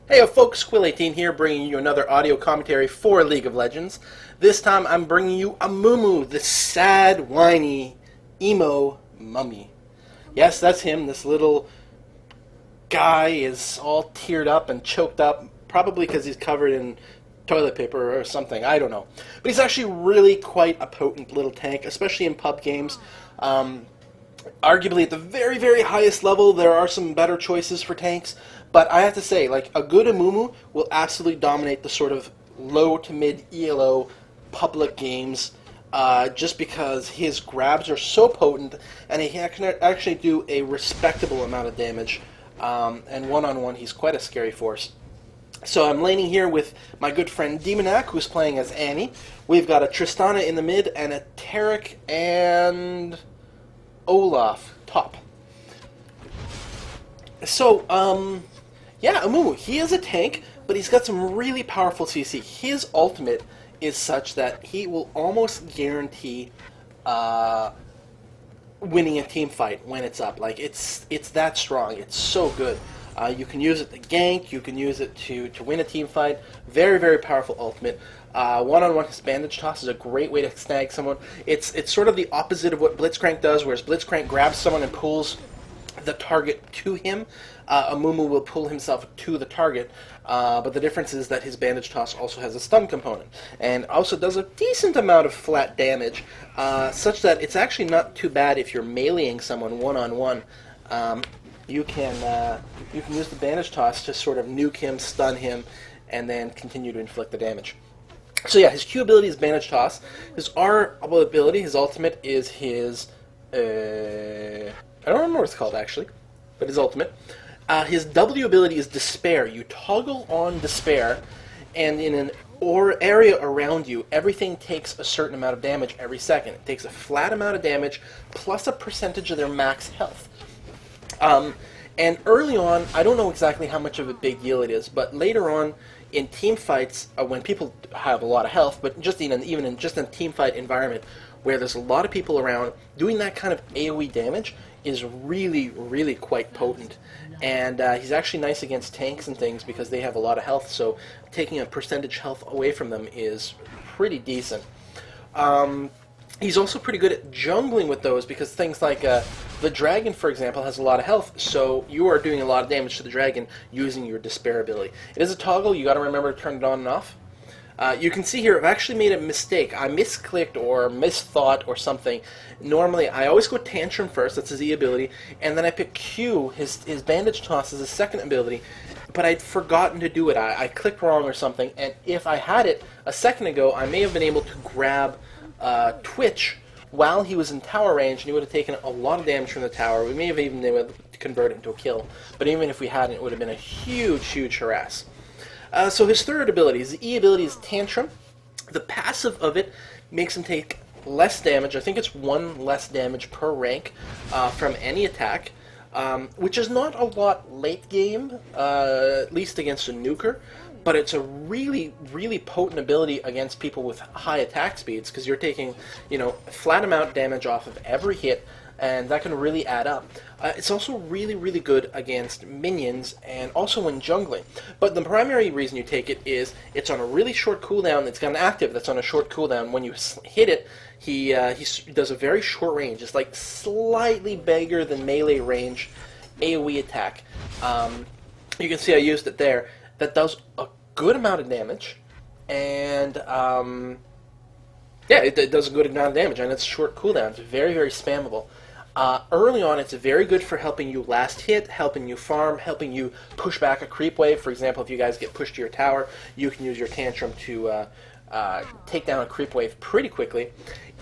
Hey folks, Quill18 here, bringing you another audio commentary for League of Legends. This time I'm bringing you Amumu, the sad, whiny, emo mummy. Yes, that's him. This little guy is all teared up and choked up, probably because he's covered in toilet paper or something, I don't know. But he's actually really quite a potent little tank, especially in pub games. Arguably at the very, very highest level, there are some better choices for tanks, but I have to say, like, a good Amumu will absolutely dominate the sort of low to mid ELO public games, just because his grabs are so potent, and he can actually do a respectable amount of damage, and one-on-one he's quite a scary force. So I'm laning here with my good friend Demonac, who's playing as Annie. We've got a Tristana in the mid, and a Tarek and Olaf top. So, yeah, Amumu, he is a tank, but he's got some really powerful CC. His ultimate is such that he will almost guarantee winning a team fight when it's up. Like, it's that strong. It's so good. You can use it to gank, you can use it to win a team fight. Very, very powerful ultimate. One-on-one his bandage toss is a great way to snag someone. It's sort of the opposite of what Blitzcrank does, whereas Blitzcrank grabs someone and pulls the target to him. Amumu will pull himself to the target, but the difference is that his bandage toss also has a stun component, and also does a decent amount of flat damage, such that it's actually not too bad if you're meleeing someone one-on-one. You can use the bandage toss to sort of nuke him, stun him, and then continue to inflict the damage. So yeah, his Q ability is bandage toss. His R ability, his ultimate, is his I don't remember what it's called actually, but his ultimate. His W ability is despair. You toggle on despair, and in an area around you, everything takes a certain amount of damage every second. It takes a flat amount of damage plus a percentage of their max health. And early on, I don't know exactly how much of a big deal it is, but later on in team fights, when people have a lot of health, but just even in just a team fight environment where there's a lot of people around, doing that kind of AoE damage is really, really quite potent. And he's actually nice against tanks and things because they have a lot of health, so taking a percentage health away from them is pretty decent. He's also pretty good at jungling with those because things like the dragon, for example, has a lot of health, so you are doing a lot of damage to the dragon using your despair ability. It is a toggle, you gotta remember to turn it on and off. You can see here, I've actually made a mistake. I misclicked or misthought or something. Normally, I always go Tantrum first, that's his E ability, and then I pick Q, his bandage toss, as his second ability, but I'd forgotten to do it. I clicked wrong or something, and if I had it a second ago, I may have been able to grab Twitch while he was in tower range, and he would have taken a lot of damage from the tower. We may have even been able to convert it into a kill, but even if we hadn't, it would have been a huge, huge harass. So his third ability, his E ability is Tantrum. The passive of it makes him take less damage. I think it's 1 less damage per rank from any attack, which is not a lot late game, at least against a nuker, but it's a really, really potent ability against people with high attack speeds because you're taking, a flat amount damage off of every hit, and that can really add up. It's also really, really good against minions and also when jungling. But the primary reason you take it is it's on a really short cooldown. It's got an active that's on a short cooldown. When you hit it, he does a very short range. It's like slightly bigger than melee range AoE attack. You can see I used it there. That does a good amount of damage, and yeah, it does a good amount of damage, and it's short cooldown. It's very, very spammable. Early on, it's very good for helping you last hit, helping you farm, helping you push back a creep wave. For example, if you guys get pushed to your tower, you can use your Tantrum to take down a creep wave pretty quickly.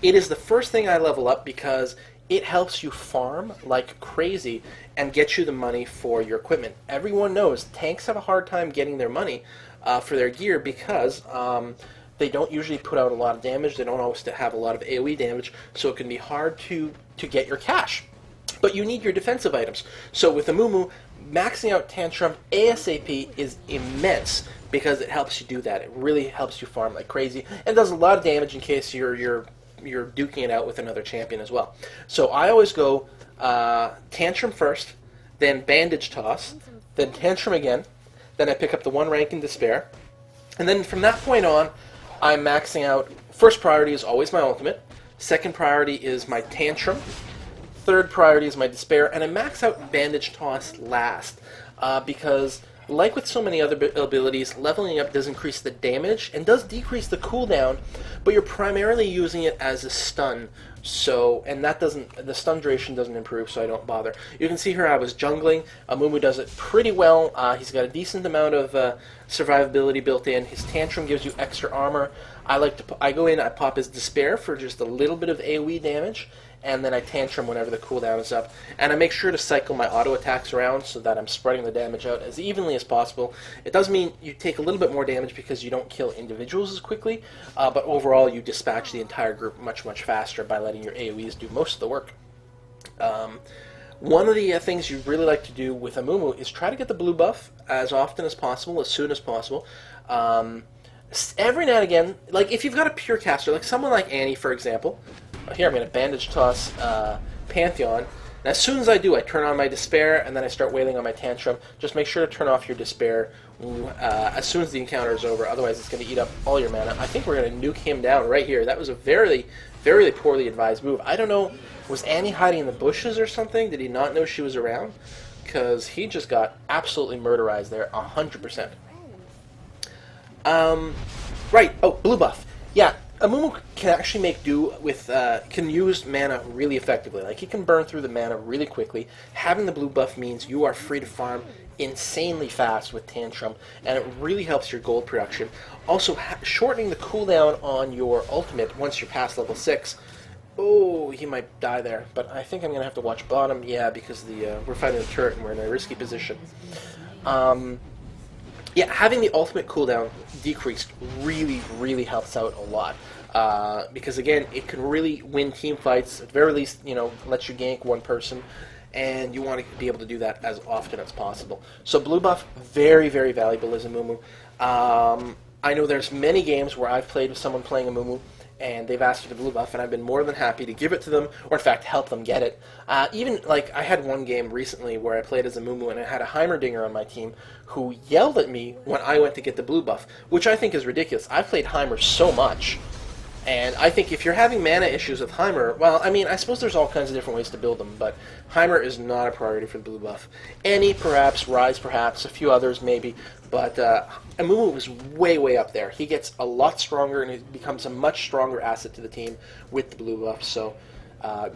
It is the first thing I level up because it helps you farm like crazy and get you the money for your equipment. Everyone knows tanks have a hard time getting their money for their gear because they don't usually put out a lot of damage. They don't always have a lot of AoE damage, so it can be hard to get your cash. But you need your defensive items. So with Amumu, maxing out Tantrum ASAP is immense because it helps you do that. It really helps you farm like crazy and does a lot of damage in case you're duking it out with another champion as well. So I always go Tantrum first, then Bandage Toss, then Tantrum again, Then I pick up the 1 rank in Despair. And then from that point on, I'm maxing out. First priority is always my ultimate. Second priority is my Tantrum. Third priority is my Despair. And I max out Bandage Toss last. Because, like with so many other abilities, leveling up does increase the damage and does decrease the cooldown, but you're primarily using it as a stun. So, and that doesn't, the stun duration doesn't improve, so I don't bother. You can see here I was jungling. Amumu does it pretty well. He's got a decent amount of survivability built in. His Tantrum gives you extra armor. I go in, I pop his Despair for just a little bit of AoE damage, and then I Tantrum whenever the cooldown is up. And I make sure to cycle my auto attacks around so that I'm spreading the damage out as evenly as possible. It does mean you take a little bit more damage because you don't kill individuals as quickly, but overall you dispatch the entire group much, much faster by letting your AoEs do most of the work. One of the things you really like to do with Amumu is try to get the blue buff as often as possible, as soon as possible. Every now and again, like if you've got a pure caster, like someone like Annie, for example. Here I'm going to Bandage Toss Pantheon. And as soon as I do, I turn on my Despair, and then I start wailing on my Tantrum. Just make sure to turn off your Despair as soon as the encounter is over, otherwise it's going to eat up all your mana. I think we're going to nuke him down right here. That was a very, very poorly advised move. I don't know, was Annie hiding in the bushes or something? Did he not know she was around? Because he just got absolutely murderized there, 100%. Right, oh, blue buff. Yeah. Amumu can actually make do with, can use mana really effectively. Like, he can burn through the mana really quickly. Having the blue buff means you are free to farm insanely fast with Tantrum, and it really helps your gold production. Also, shortening the cooldown on your ultimate once you're past level 6. Oh, he might die there, but I think I'm going to have to watch bottom, yeah, because we're fighting the turret and we're in a risky position. Yeah, having the ultimate cooldown decreased really helps out a lot. Because again, it can really win team fights, at the very least, you know, lets you gank one person, and you want to be able to do that as often as possible. So blue buff, very valuable as Amumu. I know there's many games where I've played with someone playing Amumu, and they've asked for the blue buff, and I've been more than happy to give it to them, or in fact help them get it. Even, like, I had one game recently where I played as Amumu, and I had a Heimerdinger on my team who yelled at me when I went to get the blue buff, which I think is ridiculous. I've played Heimer so much, and I think if you're having mana issues with Heimer, well, I mean, I suppose there's all kinds of different ways to build them, but Heimer is not a priority for the blue buff. Annie, perhaps, Rise, perhaps, a few others, maybe, but Amumu was way up there. He gets a lot stronger, and he becomes a much stronger asset to the team with the blue buff, so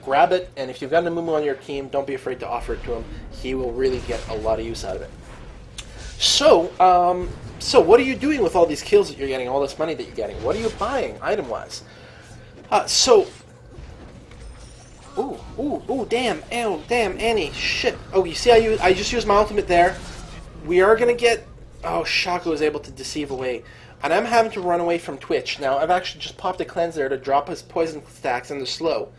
grab it, and if you've got an Amumu on your team, don't be afraid to offer it to him. He will really get a lot of use out of it. So what are you doing with all these kills that you're getting, all this money that you're getting? What are you buying, item-wise? Ooh, damn, Annie, shit. Oh, you see I just used my ultimate there. We are going to get... Oh, Shaco is able to deceive away. And I'm having to run away from Twitch. Now, I've actually just popped a cleanse there to drop his poison stacks in the slow.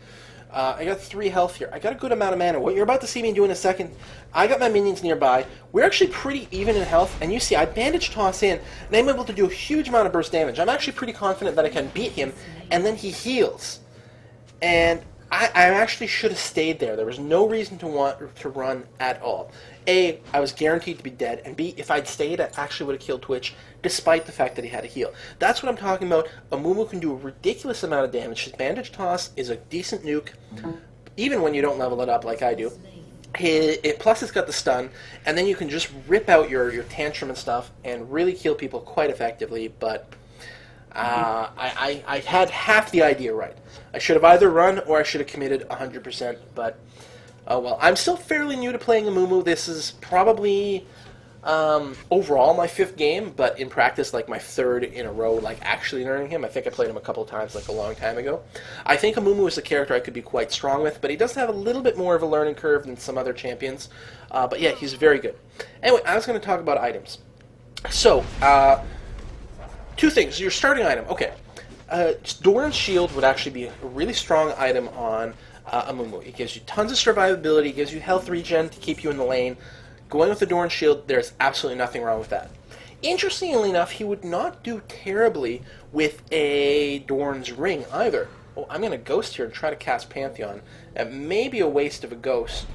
I got 3 health here. I got a good amount of mana. What you're about to see me do in a second, I got my minions nearby. We're actually pretty even in health, and you see I bandage toss in, and I'm able to do a huge amount of burst damage. I'm actually pretty confident that I can beat him, and then he heals. And I actually should have stayed there. There was no reason to want to run at all. A, I was guaranteed to be dead, and B, if I'd stayed, I actually would have killed Twitch, despite the fact that he had a heal. That's what I'm talking about. Amumu can do a ridiculous amount of damage. His Bandage Toss is a decent nuke, even when you don't level it up like I do. Plus it's got the stun, and then you can just rip out your Tantrum and stuff, and really kill people quite effectively, but... I had half the idea right. I should have either run or I should have committed 100%, but well, I'm still fairly new to playing Amumu. This is probably overall my 5th game, but in practice like my 3rd in a row, like actually learning him. I think I played him a couple of times like a long time ago. I think Amumu is a character I could be quite strong with, but he does have a little bit more of a learning curve than some other champions. But yeah, he's very good. Anyway, I was going to talk about items. So, 2 things. Your starting item. Okay. Doran's Shield would actually be a really strong item on Amumu. It gives you tons of survivability, it gives you health regen to keep you in the lane. Going with the Doran's Shield, there's absolutely nothing wrong with that. Interestingly enough, he would not do terribly with a Doran's Ring either. Oh, I'm going to Ghost here and try to cast Pantheon. It may be a waste of a Ghost.